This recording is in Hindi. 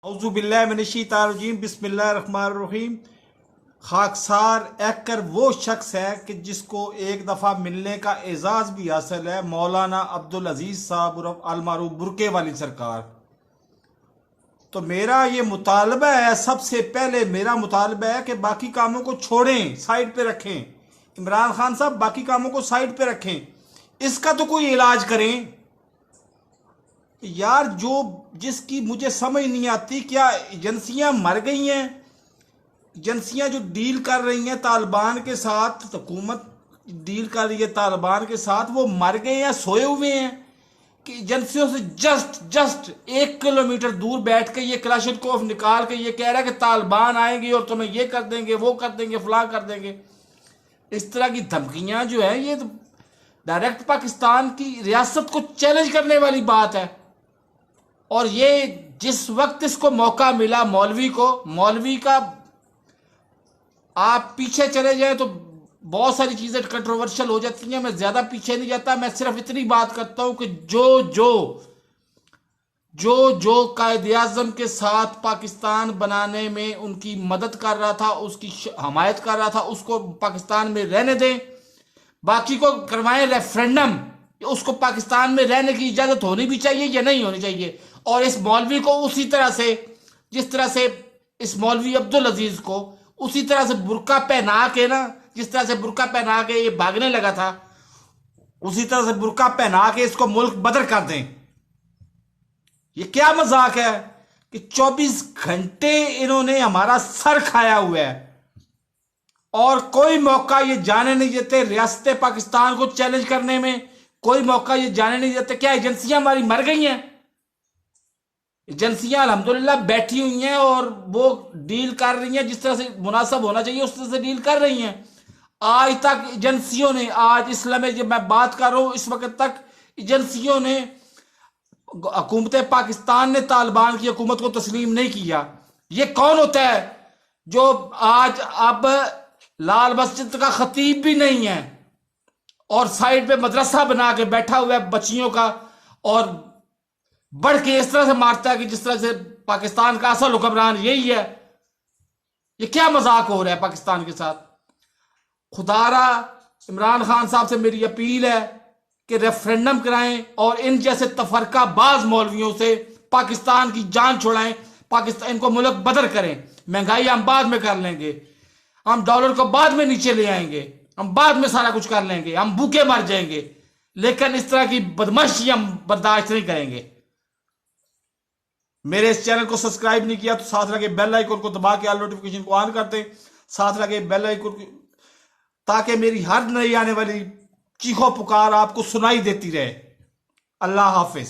औज़ुबिल्लाहिमिनश्शैतानिर्रजीम बिस्मिल्लाहिर्रहमानिर्रहीम। खाकसार एक्कर वो शख्स है कि जिसको एक दफ़ा मिलने का एजाज़ भी हासिल है, मौलाना अब्दुल अजीज़ साहब उर्फ अलमारूफ बुरके वाली सरकार। तो मेरा ये मुतालबा है, सबसे पहले मेरा मुतालबा है कि बाकी कामों को छोड़ें, साइड पे रखें। इमरान खान साहब बाकी कामों को साइड पे रखें, इसका तो कोई इलाज करें यार। जो जिसकी मुझे समझ नहीं आती, क्या एजेंसियां मर गई हैं? एजेंसियां जो डील कर रही हैं तालिबान के साथ, हुकूमत डील कर रही है तालिबान के साथ, वो मर गए हैं, सोए हुए हैं? कि एजेंसियों से जस्ट 1 किलोमीटर दूर बैठ के ये क्लाशनकोफ निकाल के ये कह रहा है कि तालिबान आएंगे और तुम्हें ये कर देंगे, वो कर देंगे, फलां कर देंगे। इस तरह की धमकियां जो है, ये तो डायरेक्ट पाकिस्तान की रियासत को चैलेंज करने वाली बात है। और ये जिस वक्त इसको मौका मिला, मौलवी का आप पीछे चले जाए तो बहुत सारी चीजें कंट्रोवर्शियल हो जाती हैं। मैं ज्यादा पीछे नहीं जाता, मैं सिर्फ इतनी बात करता हूं कि जो कायदे आजम के साथ पाकिस्तान बनाने में उनकी मदद कर रहा था, उसकी हमायत कर रहा था, उसको पाकिस्तान में रहने दें। बाकी को करवाएं रेफरेंडम, उसको पाकिस्तान में रहने की इजाजत होनी भी चाहिए या नहीं होनी चाहिए। और इस मौलवी को उसी तरह से, जिस तरह से इस मौलवी अब्दुल अजीज को उसी तरह से बुर्का पहना के ना, जिस तरह से बुर्का पहना के ये भागने लगा था, उसी तरह से बुर्का पहना के इसको मुल्क बदर कर दें। ये क्या मजाक है कि 24 घंटे इन्होंने हमारा सर खाया हुआ है और कोई मौका ये जाने नहीं देते रियासत पाकिस्तान को चैलेंज करने में, कोई मौका ये जाने नहीं देते। क्या एजेंसियां हमारी मर गई हैं? एजेंसियां अल्हम्दुलिल्लाह बैठी हुई हैं और वो डील कर रही हैं, जिस तरह से मुनासिब होना चाहिए उस तरह से डील कर रही हैं। आज तक एजेंसियों ने, आज इस लम्हे जब मैं बात कर रहा हूं, इस वक्त तक एजेंसियों ने, हुकूमत पाकिस्तान ने तालिबान की हुकूमत को तस्लीम नहीं किया। ये कौन होता है जो आज अब लाल मस्जिद का खतीब भी नहीं है और साइड पे मदरसा बना के बैठा हुआ है बच्चियों का, और बढ़ के इस तरह से मारता है कि जिस तरह से पाकिस्तान का असल हुक्मरान यही है। ये क्या मजाक हो रहा है पाकिस्तान के साथ? खुदारा इमरान खान साहब से मेरी अपील है कि रेफरेंडम कराएं और इन जैसे तफरकाबाज मौलवियों से पाकिस्तान की जान छुड़ाएं, पाकिस्तान इनको मुल्क बदर करें। महंगाई हम बाद में कर लेंगे, हम डॉलर को बाद में नीचे ले आएंगे, हम बाद में सारा कुछ कर लेंगे, हम भूखे मर जाएंगे, लेकिन इस तरह की बदमाशी हम बर्दाश्त नहीं करेंगे। मेरे इस चैनल को सब्सक्राइब नहीं किया तो साथ लगे बेल आइकन को दबा के ऑल नोटिफिकेशन को ऑन कर दें, साथ लगे बेल आइकन, ताकि मेरी हर नई आने वाली चीखों पुकार आपको सुनाई देती रहे। अल्लाह हाफिज।